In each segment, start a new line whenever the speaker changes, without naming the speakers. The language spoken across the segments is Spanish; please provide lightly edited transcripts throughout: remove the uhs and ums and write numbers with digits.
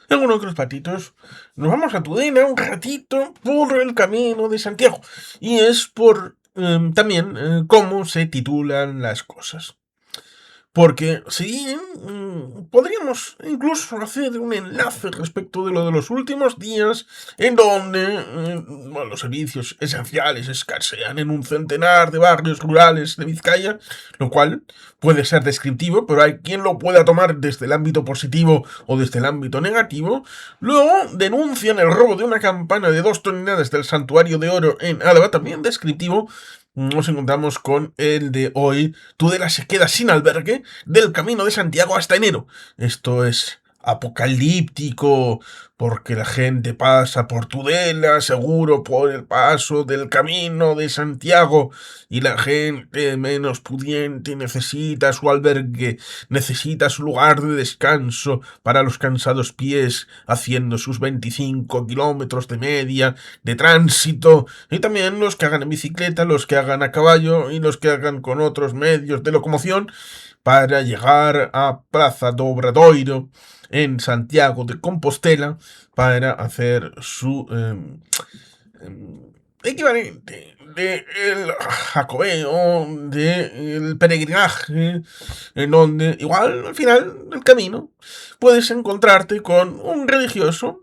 En uno de los patitos nos vamos a Tudela un ratito por el Camino de Santiago. Y es por también cómo se titulan las cosas. Porque sí, podríamos incluso hacer un enlace respecto de lo de los últimos días, en donde bueno, los servicios esenciales escasean en un centenar de barrios rurales de Vizcaya, lo cual puede ser descriptivo, pero hay quien lo pueda tomar desde el ámbito positivo o desde el ámbito negativo. Luego denuncian el robo de una campana de 2 toneladas del Santuario de Oro en Álava, también descriptivo. Nos encontramos con el de hoy. Tudela se queda sin albergue del Camino de Santiago hasta enero. Esto es apocalíptico porque la gente pasa por Tudela, seguro por el paso del Camino de Santiago, y la gente menos pudiente necesita su albergue, necesita su lugar de descanso para los cansados pies, haciendo sus 25 kilómetros de media de tránsito, y también los que hagan en bicicleta, los que hagan a caballo y los que hagan con otros medios de locomoción para llegar a Plaza do Obradoiro en Santiago de Compostela para hacer su equivalente del jacobeo, del peregrinaje, en donde igual al final del camino puedes encontrarte con un religioso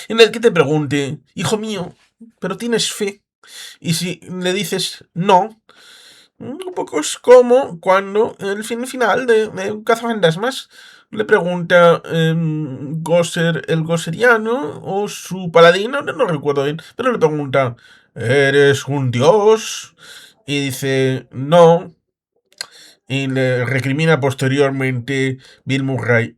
en el que te pregunte: hijo mío, ¿pero tienes fe? Y si le dices no, un poco es como cuando el final de un cazafantasmas le pregunta Gosser el Gosseriano o su paladino, no recuerdo bien, pero le pregunta: ¿eres un dios? Y dice no, y le recrimina posteriormente Bill Murray: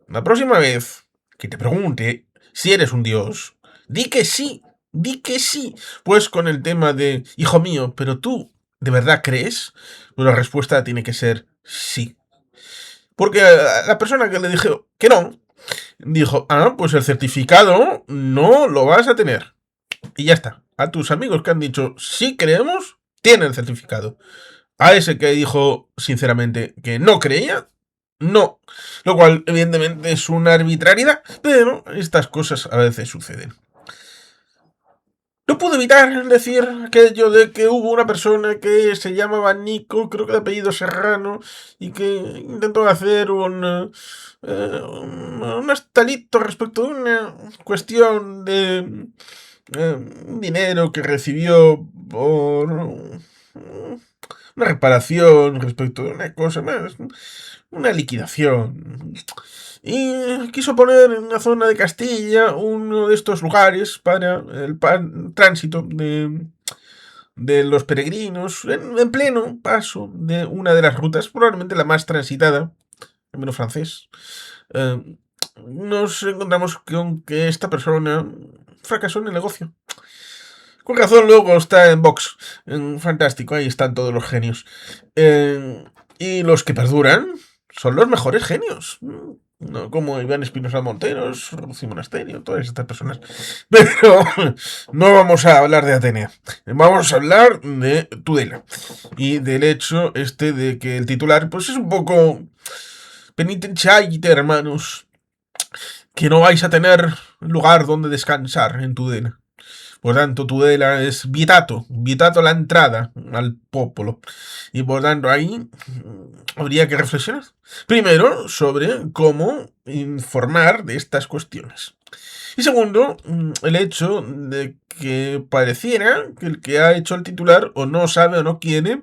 la próxima vez que te pregunte si eres un dios, di que sí, di que sí. Pues con el tema de, hijo mío, ¿pero tú de verdad crees? Pues la respuesta tiene que ser sí. Porque la persona que le dijo que no, dijo: ah, pues el certificado no lo vas a tener. Y ya está. A tus amigos que han dicho sí creemos, tienen el certificado. A ese que dijo sinceramente que no creía, no. Lo cual, evidentemente, es una arbitrariedad, pero estas cosas a veces suceden. No pude evitar decir aquello de que hubo una persona que se llamaba Nico, creo que de apellido Serrano, y que intentó hacer un estalito respecto de una cuestión de dinero que recibió por una reparación respecto de una cosa más, una liquidación. Y quiso poner en la zona de Castilla uno de estos lugares para el tránsito de los peregrinos en pleno paso de una de las rutas, probablemente la más transitada, al menos francés. Eh, Nos encontramos con que esta persona fracasó en el negocio. Con razón luego está en Vox. Fantástico, ahí están todos los genios. Y los que perduran son los mejores genios. No como Iván Espinosa Monteros, Rocío Monasterio, todas estas personas. Pero no vamos a hablar de Atenea. Vamos a hablar de Tudela. Y del hecho este de que el titular pues es un poco penitenciaite, hermanos. Que no vais a tener lugar donde descansar en Tudela. Por tanto, Tudela es vietato la entrada al popolo. Y por tanto, ahí habría que reflexionar. Primero, sobre cómo informar de estas cuestiones. Y segundo, el hecho de que pareciera que el que ha hecho el titular o no sabe o no quiere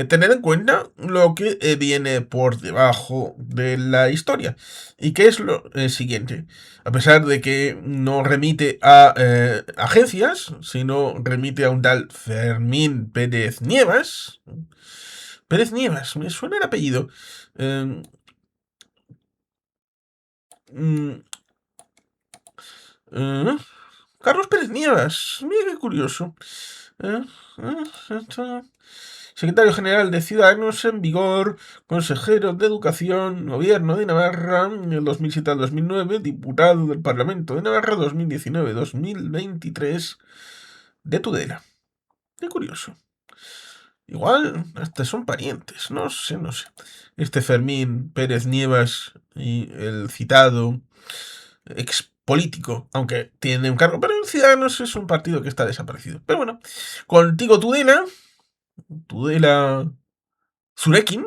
tener en cuenta lo que viene por debajo de la historia. ¿Y qué es lo siguiente? A pesar de que no remite a agencias, sino remite a un tal Fermín Pérez Nievas. Pérez Nievas, me suena el apellido. Eh, mm, eh, Carlos Pérez Nievas, mira qué curioso. Eh, eh, Secretario General de Ciudadanos en vigor, consejero de Educación, Gobierno de Navarra, en el 2007 al 2009, diputado del Parlamento de Navarra, 2019-2023, de Tudela. Qué curioso. Igual hasta son parientes, no sé, no sé. Este Fermín Pérez Nievas y el citado ex político, aunque tiene un cargo, pero Ciudadanos es un partido que está desaparecido. Pero bueno, contigo Tudela Zurekin,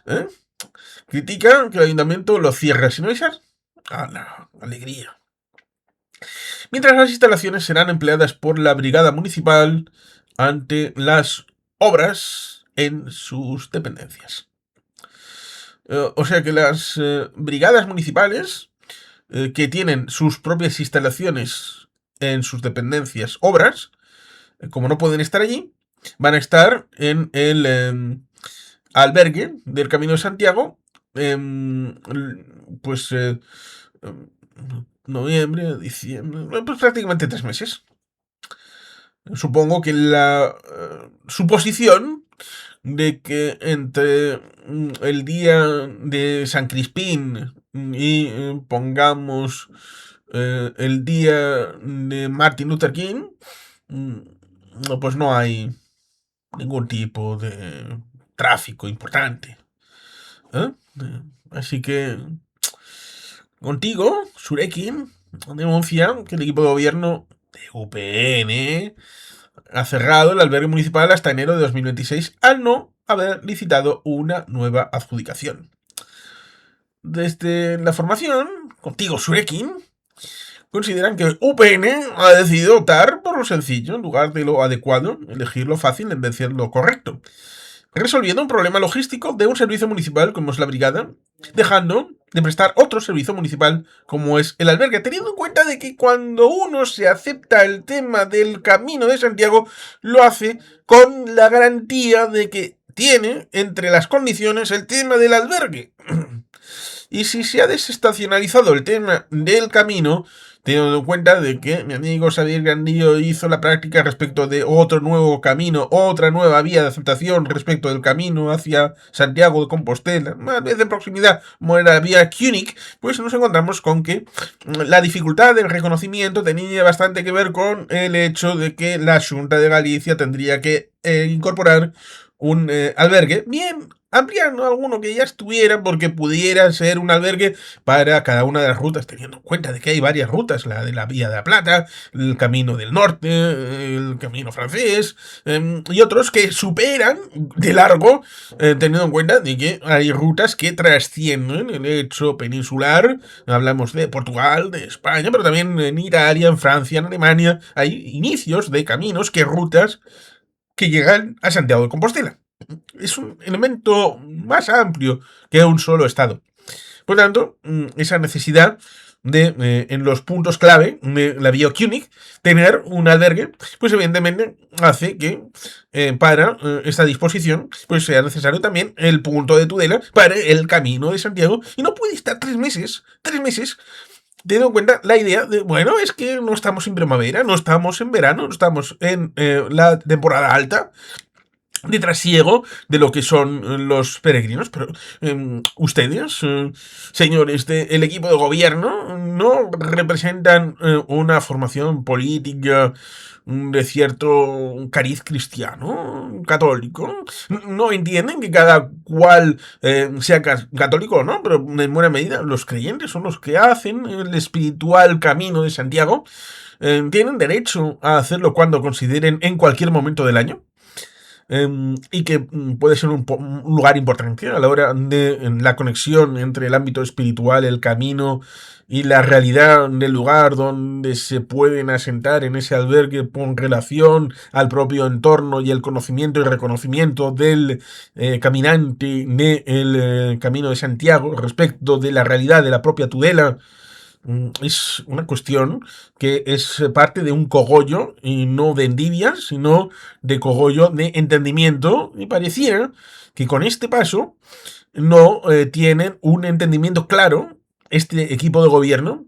¿eh? Critica que el ayuntamiento lo cierra sin avisar. ¡Ah, la alegría! Mientras las instalaciones serán empleadas por la brigada municipal ante las obras en sus dependencias. O sea que las brigadas municipales que tienen sus propias instalaciones en sus dependencias, obras, como no pueden estar allí, van a estar en el albergue del Camino de Santiago, pues noviembre, diciembre, pues prácticamente 3 meses. Supongo que la suposición de que entre el día de San Crispín y pongamos el día de Martin Luther King, pues no hay ningún tipo de tráfico importante. Así que contigo, Surekin denuncia que el equipo de gobierno de UPN ha cerrado el albergue municipal hasta enero de 2026 al no haber licitado una nueva adjudicación. Desde la formación, contigo Surekin, consideran que UPN ha decidido optar por lo sencillo en lugar de lo adecuado, elegir lo fácil en vez de lo correcto, resolviendo un problema logístico de un servicio municipal como es la brigada, dejando de prestar otro servicio municipal como es el albergue, teniendo en cuenta de que cuando uno se acepta el tema del Camino de Santiago, lo hace con la garantía de que tiene entre las condiciones el tema del albergue. Y si se ha desestacionalizado el tema del camino, teniendo en cuenta de que mi amigo Xavier Gandillo hizo la práctica respecto de otro nuevo camino, otra nueva vía de aceptación respecto del camino hacia Santiago de Compostela, más vez de proximidad, como era la vía Cunic, pues nos encontramos con que la dificultad del reconocimiento tenía bastante que ver con el hecho de que la Xunta de Galicia tendría que incorporar un albergue, bien ampliando alguno que ya estuviera porque pudiera ser un albergue para cada una de las rutas, teniendo en cuenta de que hay varias rutas, la de la Vía de la Plata, el Camino del Norte, el Camino Francés, y otros que superan de largo, teniendo en cuenta de que hay rutas que trascienden el hecho peninsular, hablamos de Portugal, de España, pero también en Italia, en Francia, en Alemania, hay inicios de caminos que rutas que llegan a Santiago de Compostela. Es un elemento más amplio que un solo estado. Por tanto, esa necesidad de, en los puntos clave de la vía Cunic, tener un albergue, pues evidentemente hace que para esta disposición pues sea necesario también el punto de Tudela para el Camino de Santiago, y no puede estar 3 meses, teniendo en cuenta la idea de, bueno, es que no estamos en primavera, no estamos en verano, no estamos en la temporada alta de trasiego de lo que son los peregrinos, pero ustedes, señores del equipo de gobierno, no representan una formación política de cierto cariz cristiano, católico. No entienden que cada cual sea católico o no, pero en buena medida los creyentes son los que hacen el espiritual camino de Santiago. Tienen derecho a hacerlo cuando consideren en cualquier momento del año. Y que puede ser un lugar importante a la hora de la conexión entre el ámbito espiritual, el camino y la realidad del lugar donde se pueden asentar en ese albergue con relación al propio entorno y el conocimiento y reconocimiento del caminante del Camino de Santiago respecto de la realidad de la propia Tudela. Es una cuestión que es parte de un cogollo, y no de envidia, sino de cogollo de entendimiento, y pareciera que con este paso no tienen un entendimiento claro este equipo de gobierno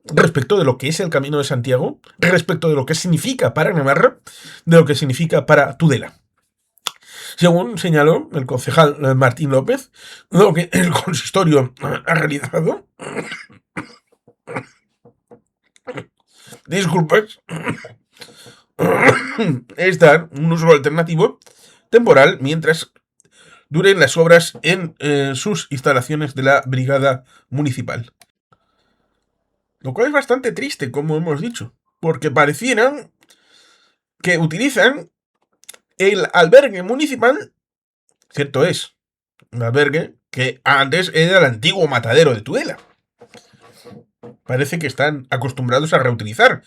respecto de lo que es el Camino de Santiago, respecto de lo que significa para Navarra, de lo que significa para Tudela. Según señaló el concejal Martín López, lo que el consistorio ha realizado, disculpas, es dar un uso alternativo temporal mientras duren las obras en sus instalaciones de la brigada municipal. Lo cual es bastante triste, como hemos dicho, porque pareciera que utilizan el albergue municipal, cierto es, un albergue que antes era el antiguo matadero de Tudela. Parece que están acostumbrados a reutilizar.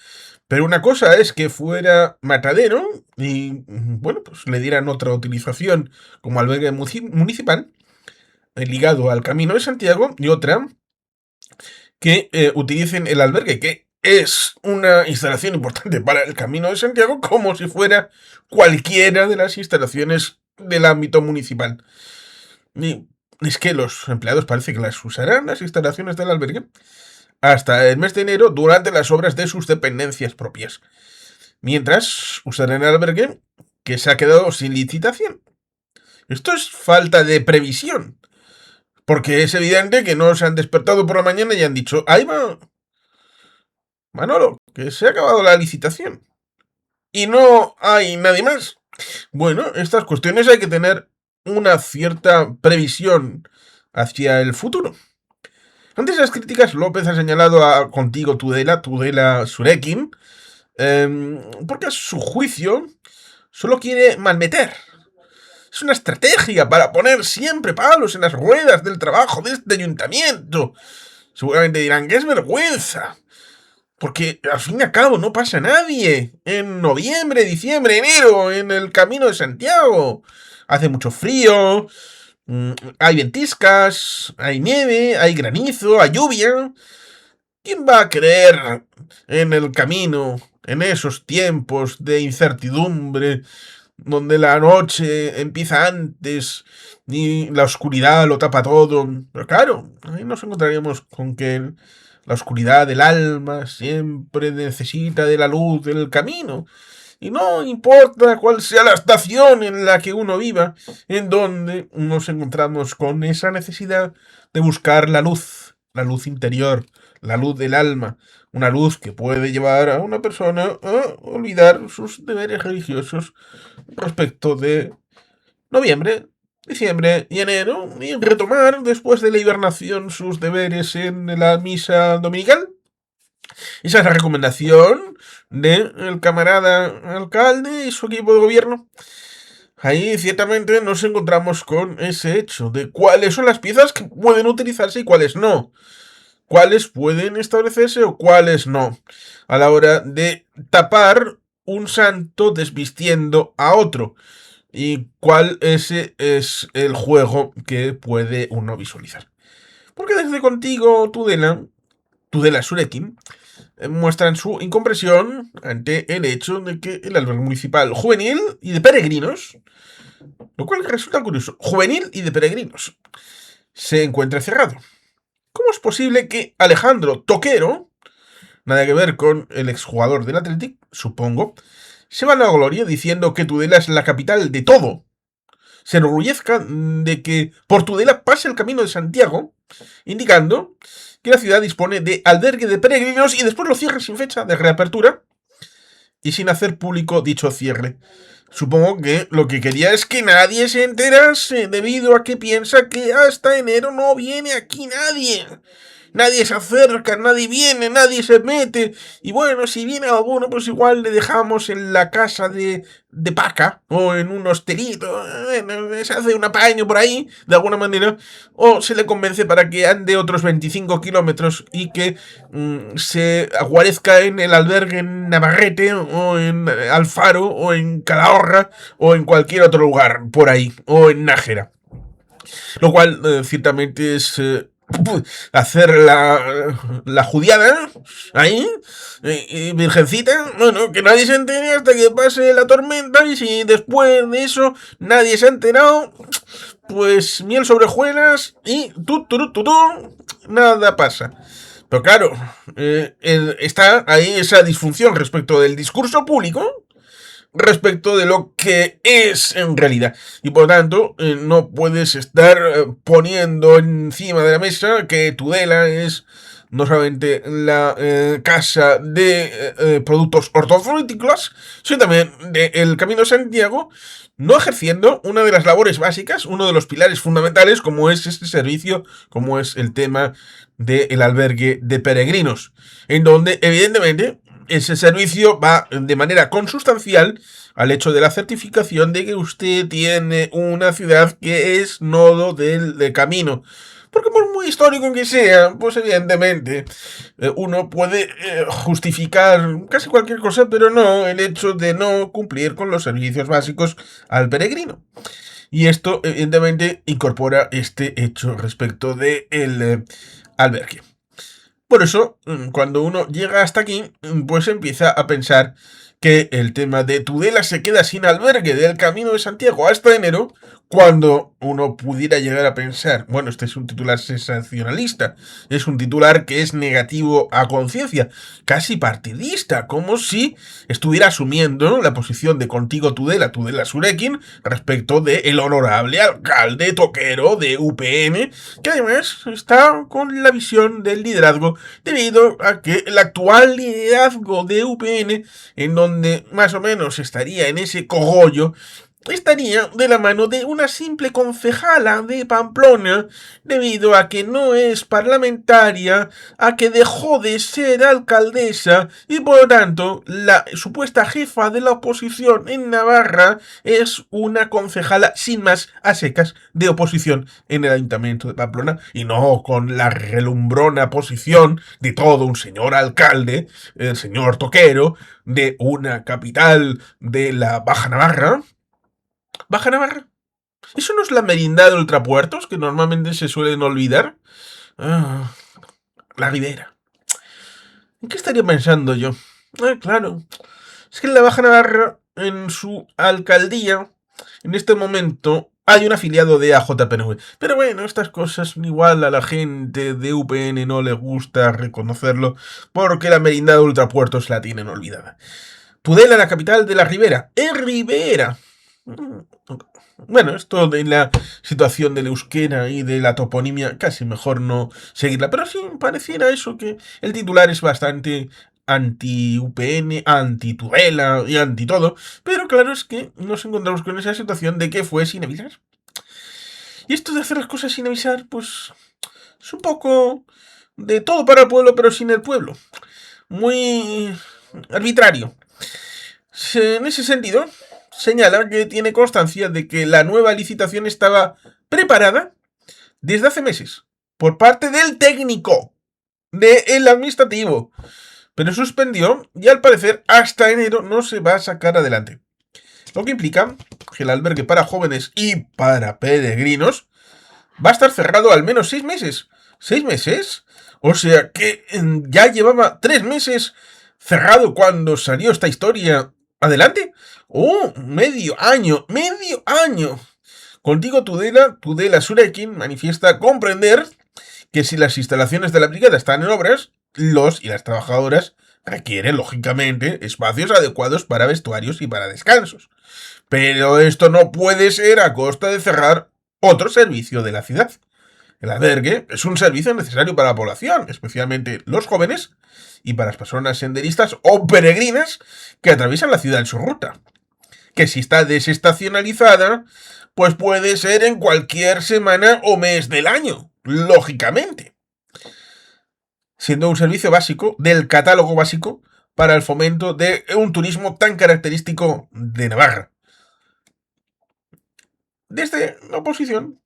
Pero una cosa es que fuera matadero y, bueno, pues le dieran otra utilización como albergue municipal ligado al Camino de Santiago, y otra que utilicen el albergue, que es una instalación importante para el Camino de Santiago, como si fuera cualquiera de las instalaciones del ámbito municipal. Y es que los empleados parece que las usarán, las instalaciones del albergue, hasta el mes de enero durante las obras de sus dependencias propias. Mientras usarán el albergue que se ha quedado sin licitación. Esto es falta de previsión. Porque es evidente que no se han despertado por la mañana y han dicho, ahí va, Manolo, que se ha acabado la licitación. Y no hay nadie más. Bueno, estas cuestiones hay que tener una cierta previsión hacia el futuro. Antes de las críticas, López ha señalado a contigo Tudela Surekin, porque a su juicio solo quiere malmeter. Es una estrategia para poner siempre palos en las ruedas del trabajo de este ayuntamiento. Seguramente dirán que es vergüenza. Porque al fin y al cabo no pasa nadie. En noviembre, diciembre, enero, en el Camino de Santiago. Hace mucho frío. Hay ventiscas. Hay nieve. Hay granizo. Hay lluvia. ¿Quién va a creer en el camino en esos tiempos de incertidumbre, donde la noche empieza antes y la oscuridad lo tapa todo? Pero claro, ahí nos encontraríamos con que la oscuridad del alma siempre necesita de la luz del camino. Y no importa cuál sea la estación en la que uno viva, en donde nos encontramos con esa necesidad de buscar la luz interior, la luz del alma, una luz que puede llevar a una persona a olvidar sus deberes religiosos respecto de noviembre, diciembre y enero, y retomar después de la hibernación sus deberes en la misa dominical. Esa es la recomendación del camarada alcalde y su equipo de gobierno. Ahí ciertamente nos encontramos con ese hecho de cuáles son las piezas que pueden utilizarse y cuáles no. Cuáles pueden establecerse o cuáles no. A la hora de tapar un santo desvistiendo a otro. Y cuál ese es el juego que puede uno visualizar. Porque desde contigo, Tudela Surekin, muestran su incomprensión ante el hecho de que el albergue municipal juvenil y de peregrinos, lo cual resulta curioso, juvenil y de peregrinos, se encuentra cerrado. ¿Cómo es posible que Alejandro Toquero, nada que ver con el exjugador del Athletic, supongo, se va a la gloria diciendo que Tudela es la capital de todo, se enorgullezca de que por Tudela pase el Camino de Santiago, indicando que la ciudad dispone de albergue de peregrinos y después lo cierre sin fecha de reapertura y sin hacer público dicho cierre? Supongo que lo que quería es que nadie se enterase, debido a que piensa que hasta enero no viene aquí nadie. Nadie se acerca, nadie viene, nadie se mete. Y bueno, si viene alguno, pues igual le dejamos en la casa de Paca o en un hostelito. Se hace un apaño por ahí, de alguna manera. O se le convence para que ande otros 25 kilómetros y que se aguarezca en el albergue en Navarrete o en Alfaro o en Calahorra o en cualquier otro lugar por ahí. O en Nájera. Lo cual ciertamente es hacer la judiada ahí, virgencita, bueno, que nadie se entere hasta que pase la tormenta, y si después de eso nadie se ha enterado, pues miel sobre hojuelas y nada pasa. Pero claro, está ahí esa disfunción respecto del discurso público, respecto de lo que es en realidad. Y por tanto, no puedes estar poniendo encima de la mesa que Tudela es no solamente la Casa de Productos Hortofrutícolas, sino también del Camino de Santiago, no ejerciendo una de las labores básicas, uno de los pilares fundamentales, como es este servicio, como es el tema del albergue de peregrinos, en donde evidentemente ese servicio va de manera consustancial al hecho de la certificación de que usted tiene una ciudad que es nodo del camino. Porque por muy histórico que sea, pues evidentemente uno puede justificar casi cualquier cosa, pero no el hecho de no cumplir con los servicios básicos al peregrino. Y esto evidentemente incorpora este hecho respecto del albergue. Por eso, cuando uno llega hasta aquí, pues empieza a pensar que el tema de Tudela se queda sin albergue del Camino de Santiago hasta enero, cuando uno pudiera llegar a pensar, bueno, este es un titular sensacionalista, es un titular que es negativo a conciencia, casi partidista, como si estuviera asumiendo la posición de Contigo Tudela, Tudela Surekin, respecto de el honorable alcalde toquero de UPN, que además está con la visión del liderazgo debido a que el actual liderazgo de UPN, en donde más o menos estaría en ese cogollo, estaría de la mano de una simple concejala de Pamplona, debido a que no es parlamentaria, a que dejó de ser alcaldesa y por lo tanto la supuesta jefa de la oposición en Navarra es una concejala sin más a secas de oposición en el ayuntamiento de Pamplona y no con la relumbrona posición de todo un señor alcalde, el señor Toquero, de una capital de la Baja Navarra. ¿Baja Navarra? ¿Eso no es la merindad de ultrapuertos que normalmente se suelen olvidar? Ah, la Ribera. ¿En qué estaría pensando yo? Claro. Es que en la Baja Navarra, en su alcaldía, en este momento hay un afiliado de AJPNV. Pero bueno, estas cosas igual a la gente de UPN no le gusta reconocerlo porque la merindad de ultrapuertos la tienen olvidada. Tudela, la capital de la Ribera. ¡Es Ribera! Bueno, esto de la situación del euskera y de la toponimia, casi mejor no seguirla. Pero sí pareciera eso, que el titular es bastante anti-UPN, anti-Tudela y anti-todo. Pero claro, es que nos encontramos con esa situación de que fue sin avisar. Y esto de hacer las cosas sin avisar, pues es un poco de todo para el pueblo, pero sin el pueblo. Muy arbitrario. En ese sentido, señala que tiene constancia de que la nueva licitación estaba preparada desde hace meses por parte del técnico, del administrativo, pero suspendió y al parecer hasta enero no se va a sacar adelante. Lo que implica que el albergue para jóvenes y para peregrinos va a estar cerrado al menos 6 meses. ¿6 meses? O sea que ya llevaba 3 meses cerrado cuando salió esta historia adelante. ¡Oh! ¡Medio año! ¡Medio año! Contigo Tudela Surekin manifiesta comprender que si las instalaciones de la brigada están en obras, los y las trabajadoras requieren, lógicamente, espacios adecuados para vestuarios y para descansos. Pero esto no puede ser a costa de cerrar otro servicio de la ciudad. El albergue es un servicio necesario para la población, especialmente los jóvenes y para las personas senderistas o peregrinas que atraviesan la ciudad en su ruta. Que si está desestacionalizada, pues puede ser en cualquier semana o mes del año, lógicamente. Siendo un servicio básico, del catálogo básico, para el fomento de un turismo tan característico de Navarra. Desde la oposición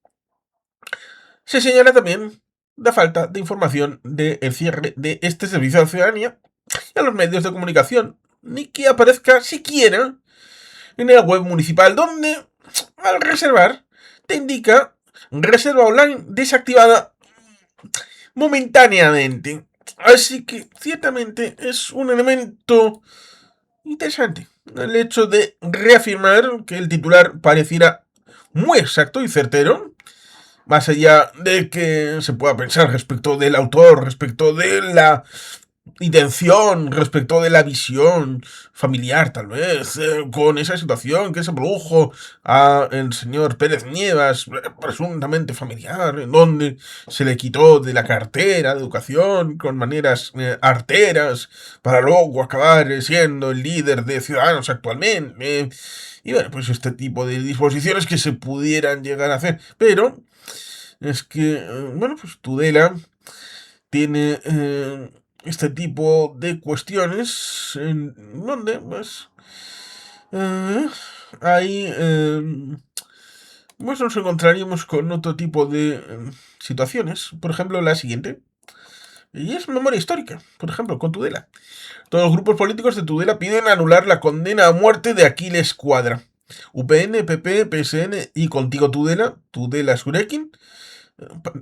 se señala también la falta de información del cierre de este servicio a la ciudadanía y a los medios de comunicación, ni que aparezca siquiera en la web municipal, donde al reservar te indica reserva online desactivada momentáneamente. Así que ciertamente es un elemento interesante el hecho de reafirmar que el titular pareciera muy exacto y certero, más allá de que se pueda pensar respecto del autor, respecto de la intención respecto de la visión familiar, tal vez, con esa situación que se produjo a el señor Pérez Nievas, presuntamente familiar, en donde se le quitó de la cartera de educación con maneras arteras para luego acabar siendo el líder de Ciudadanos actualmente. Y bueno, pues este tipo de disposiciones que se pudieran llegar a hacer. Pero es que, bueno, pues Tudela tiene este tipo de cuestiones en donde, pues, eh, ahí, pues nos encontraríamos con otro tipo de situaciones. Por ejemplo, la siguiente. Y es memoria histórica. Por ejemplo, con Tudela. Todos los grupos políticos de Tudela piden anular la condena a muerte de Aquiles Cuadra. UPN, PP, PSN y Contigo Tudela, Tudela Surekin.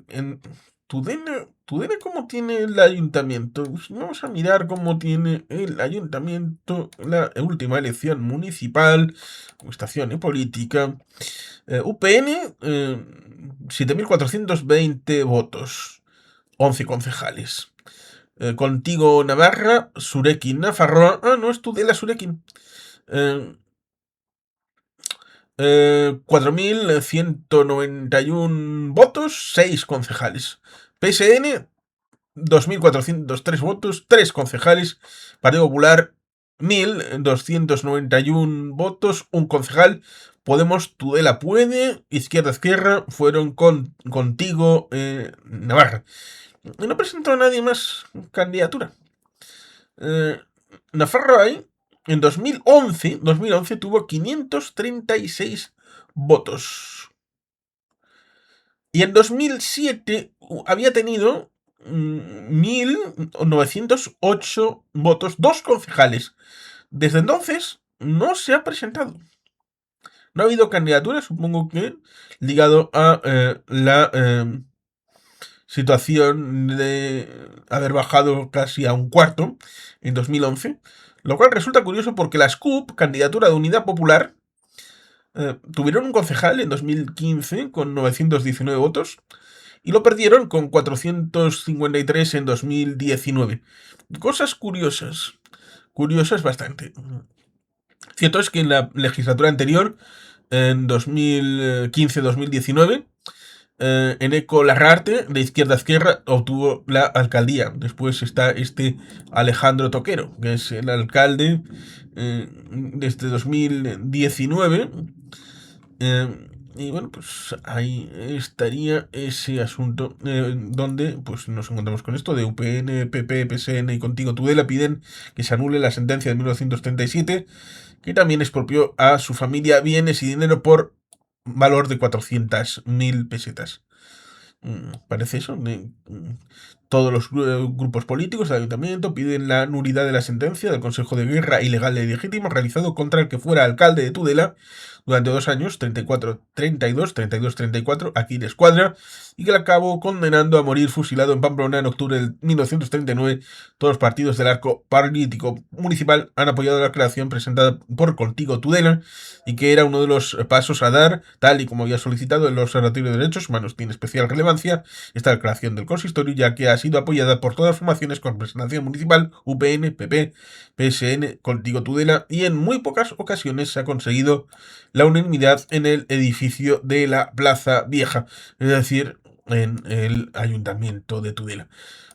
En Tudela, ¿cómo tiene el ayuntamiento? Pues vamos a mirar cómo tiene el ayuntamiento la última elección municipal, estación y política. UPN, 7.420 votos, 11 concejales. Contigo Navarra, Surekin Nafarroa. Ah, no es Tudela Surekin. 4.191 votos, 6 concejales. PSN, 2.403 votos, 3 concejales. Partido Popular, 1.291 votos, un concejal. Podemos, Tudela Puede, Izquierda fueron Contigo Navarra. Y no presentó a nadie más candidatura. Nafarroa en 2011 tuvo 536 votos. Y en 2007 había tenido 1.908 votos, 2 concejales. Desde entonces no se ha presentado. No ha habido candidatura, supongo que ligado a la situación de haber bajado casi a un cuarto en 2011, lo cual resulta curioso porque las CUP, candidatura de Unidad Popular, tuvieron un concejal en 2015 con 919 votos y lo perdieron con 453 en 2019. Cosas curiosas, curiosas bastante. Cierto es que en la legislatura anterior, en 2015-2019, Eneco Larrarte, de Izquierda a Izquierda, obtuvo la alcaldía. Después está este Alejandro Toquero, que es el alcalde desde 2019. Y bueno, pues ahí estaría ese asunto donde pues nos encontramos con esto de UPN, PP, PSN y Contigo Tudela piden que se anule la sentencia de 1937 que también expropió a su familia bienes y dinero por valor de 400.000 pesetas. Parece eso. Todos los grupos políticos del ayuntamiento piden la nulidad de la sentencia del Consejo de Guerra ilegal y ilegítimo realizado contra el que fuera alcalde de Tudela durante 2 años, 34-32, Aquiles Cuadra, y que le acabó condenando a morir fusilado en Pamplona en octubre de 1939. Todos los partidos del arco político municipal han apoyado la creación presentada por Contigo Tudela y que era uno de los pasos a dar, tal y como había solicitado el Observatorio de Derechos Humanos. Tiene especial relevancia esta creación del consistorio, ya que ha sido apoyada por todas las formaciones con representación municipal, UPN, PP, PSN, Contigo Tudela, y en muy pocas ocasiones se ha conseguido la unanimidad en el edificio de la Plaza Vieja, es decir, en el Ayuntamiento de Tudela.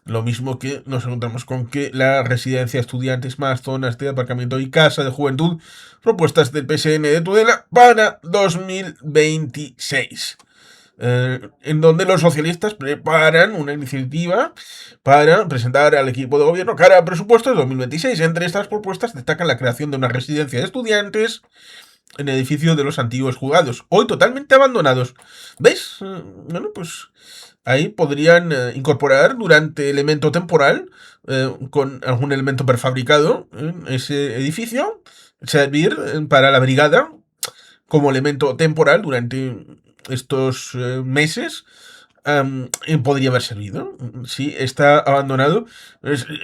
Lo mismo que nos encontramos con que la residencia de estudiantes más zonas de aparcamiento y casa de juventud, propuestas del PSN de Tudela para 2026. En donde los socialistas preparan una iniciativa para presentar al equipo de gobierno cara a presupuestos de 2026. Entre estas propuestas destacan la creación de una residencia de estudiantes en el edificio de los antiguos juzgados, hoy totalmente abandonados. ¿Veis? Bueno, pues ahí podrían incorporar durante elemento temporal, con algún elemento prefabricado en ese edificio, servir para la brigada como elemento temporal durante estos meses. Podría haber servido si está abandonado,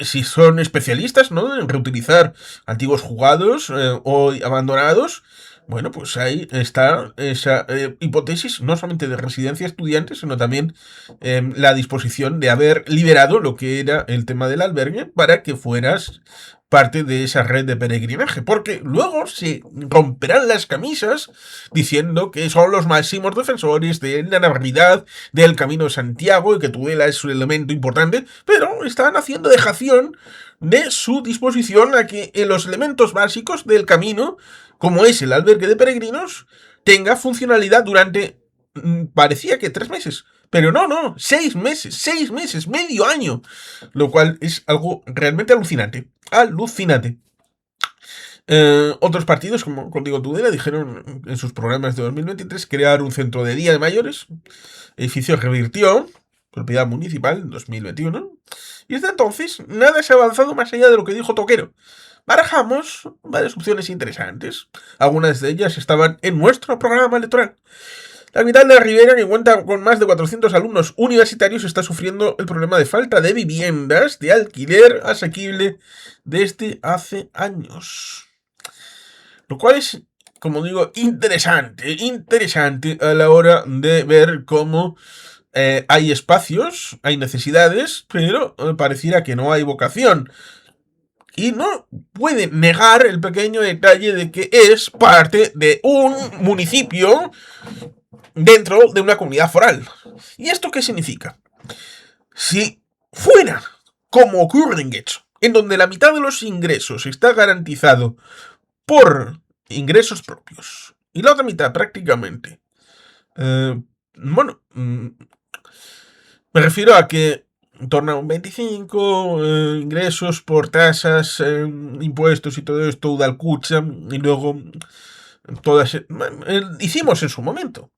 si son especialistas, ¿no?, en reutilizar antiguos juzgados hoy abandonados. Bueno, pues ahí está esa hipótesis, no solamente de residencia estudiante, sino también la disposición de haber liberado lo que era el tema del albergue para que fueras parte de esa red de peregrinaje, porque luego se romperán las camisas diciendo que son los máximos defensores de la Navidad, del Camino de Santiago, y que Tudela es un elemento importante, pero están haciendo dejación de su disposición a que los elementos básicos del camino, como es el albergue de peregrinos, tenga funcionalidad durante, parecía que 3 meses, pero no, 6 meses, medio año, lo cual es algo realmente alucinante, alucinante. Otros partidos, como Contigo Tudela, dijeron en sus programas de 2023 crear un centro de día de mayores. El edificio revirtió, propiedad municipal, en 2021. Y desde entonces nada se ha avanzado más allá de lo que dijo Toquero. Barajamos varias opciones interesantes. Algunas de ellas estaban en nuestro programa electoral. La capital de la Ribera, que cuenta con más de 400 alumnos universitarios, está sufriendo el problema de falta de viviendas de alquiler asequible desde hace años. Lo cual es, como digo, interesante a la hora de ver cómo hay espacios, hay necesidades, pero pareciera que no hay vocación. Y no puede negar el pequeño detalle de que es parte de un municipio dentro de una comunidad foral. ¿Y esto qué significa? Si fuera como ocurre en Getxo, en donde la mitad de los ingresos está garantizado por ingresos propios y la otra mitad prácticamente, bueno, me refiero a que en torno a un 25 ingresos por tasas, impuestos y todo esto, Udalcucha, y luego todas... hicimos en su momento.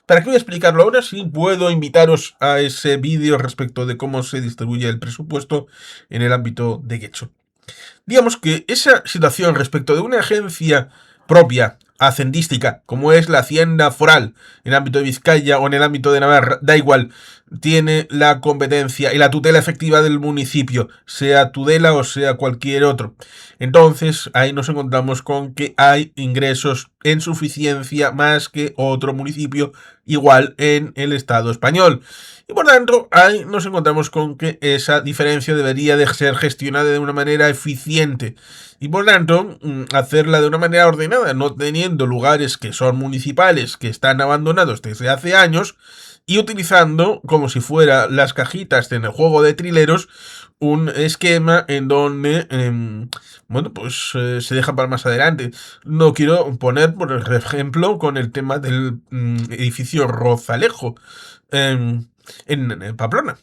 ¿Para qué voy a explicarlo ahora? Si puedo invitaros a ese vídeo respecto de cómo se distribuye el presupuesto en el ámbito de Getxo. Digamos que esa situación respecto de una agencia propia, hacendística, como es la Hacienda Foral, en el ámbito de Vizcaya o en el ámbito de Navarra, da igual, tiene la competencia y la tutela efectiva del municipio, sea Tudela o sea cualquier otro. Entonces, ahí nos encontramos con que hay ingresos en suficiencia más que otro municipio igual en el Estado español. Y por tanto, ahí nos encontramos con que esa diferencia debería de ser gestionada de una manera eficiente. Y por tanto, hacerla de una manera ordenada, no teniendo lugares que son municipales, que están abandonados desde hace años, y utilizando, como si fuera las cajitas en el juego de trileros, un esquema en donde, bueno, pues se deja para más adelante. No quiero poner, por ejemplo, con el tema del edificio Rozalejo en Pamplona.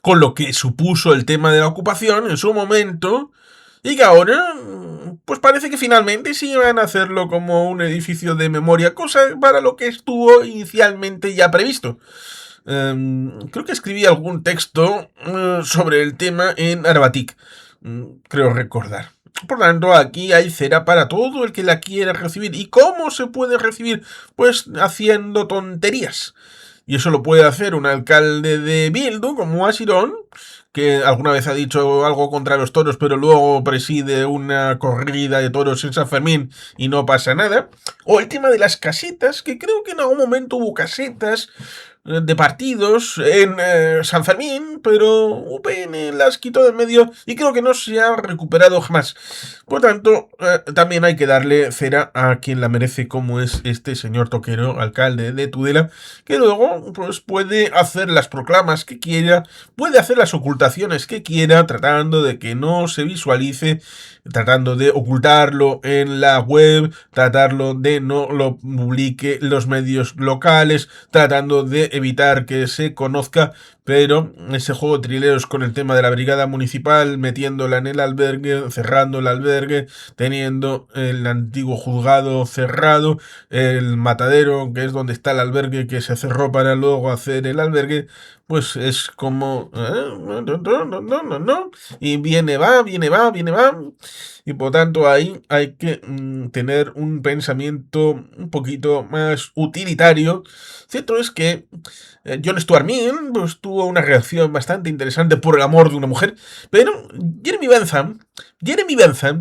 Con lo que supuso el tema de la ocupación en su momento, y que ahora, pues parece que finalmente sí van a hacerlo como un edificio de memoria, cosa para lo que estuvo inicialmente ya previsto. Creo que escribí algún texto sobre el tema en Arabatic, creo recordar. Por tanto, aquí hay cera para todo el que la quiera recibir. ¿Y cómo se puede recibir? Pues haciendo tonterías. Y eso lo puede hacer un alcalde de Bildu, como Asirón, que alguna vez ha dicho algo contra los toros, pero luego preside una corrida de toros en San Fermín y no pasa nada. O el tema de las casetas, que creo que en algún momento hubo casetas de partidos en San Fermín, pero UPN las quitó de medio y creo que no se ha recuperado jamás. Por tanto, también hay que darle cera a quien la merece, como es este señor Toquero, alcalde de Tudela, que luego pues puede hacer las proclamas que quiera, puede hacer las ocultaciones que quiera, tratando de que no se visualice, tratando de ocultarlo en la web, tratarlo de no lo publique los medios locales, tratando de evitar que se conozca, pero ese juego de trileros con el tema de la brigada municipal, metiéndola en el albergue, cerrando el albergue, teniendo el antiguo juzgado cerrado, el matadero, que es donde está el albergue, que se cerró para luego hacer el albergue, pues es como... no, y viene, va, viene, va, viene, va. Y por tanto ahí hay que tener un pensamiento un poquito más utilitario. Cierto es que John Stuart Mill pues, tuvo una reacción bastante interesante por el amor de una mujer, pero Jeremy Bentham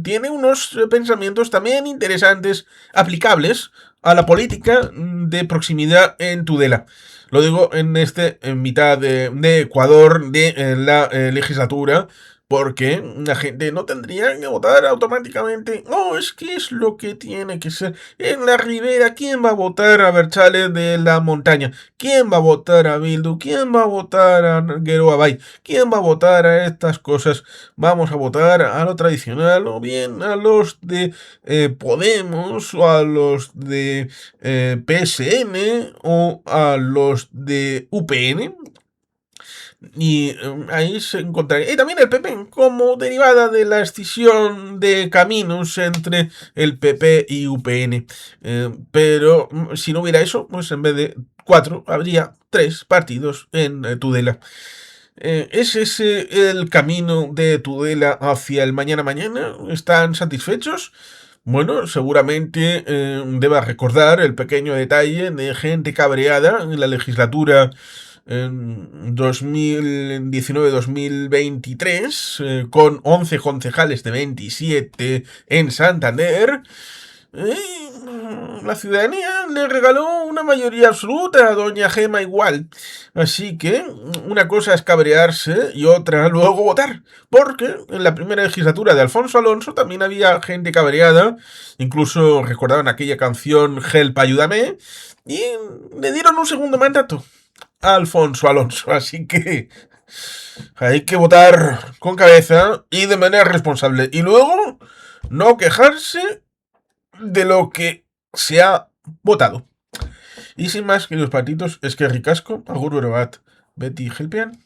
tiene unos pensamientos también interesantes, aplicables a la política de proximidad en Tudela. Lo digo en mitad de Ecuador, de la legislatura, porque la gente no tendría que votar automáticamente. No, es que es lo que tiene que ser. En la ribera, ¿quién va a votar a Berchales de la montaña? ¿Quién va a votar a Bildu? ¿Quién va a votar a Guero Abay? ¿Quién va a votar a estas cosas? Vamos a votar a lo tradicional o bien a los de Podemos o a los de PSN o a los de UPN. Y ahí se encontraría. Y también el PP, como derivada de la escisión de caminos entre el PP y UPN. Pero si no hubiera eso, pues en vez de 4, habría 3 partidos en Tudela. ¿Es ese el camino de Tudela hacia el mañana mañana? ¿Están satisfechos? Bueno, seguramente deba recordar el pequeño detalle de gente cabreada en la legislatura en 2019-2023, con 11 concejales de 27 en Santander. La ciudadanía le regaló una mayoría absoluta a doña Gema igual. Así que una cosa es cabrearse y otra luego votar. Porque en la primera legislatura de Alfonso Alonso también había gente cabreada. Incluso recordaban aquella canción Help, ayúdame. Y le dieron un segundo mandato a Alfonso Alonso. Así que hay que votar con cabeza y de manera responsable. Y luego no quejarse de lo que se ha votado. Y sin más, queridos patitos, es que ricasco, agur bat, Betty Helpian.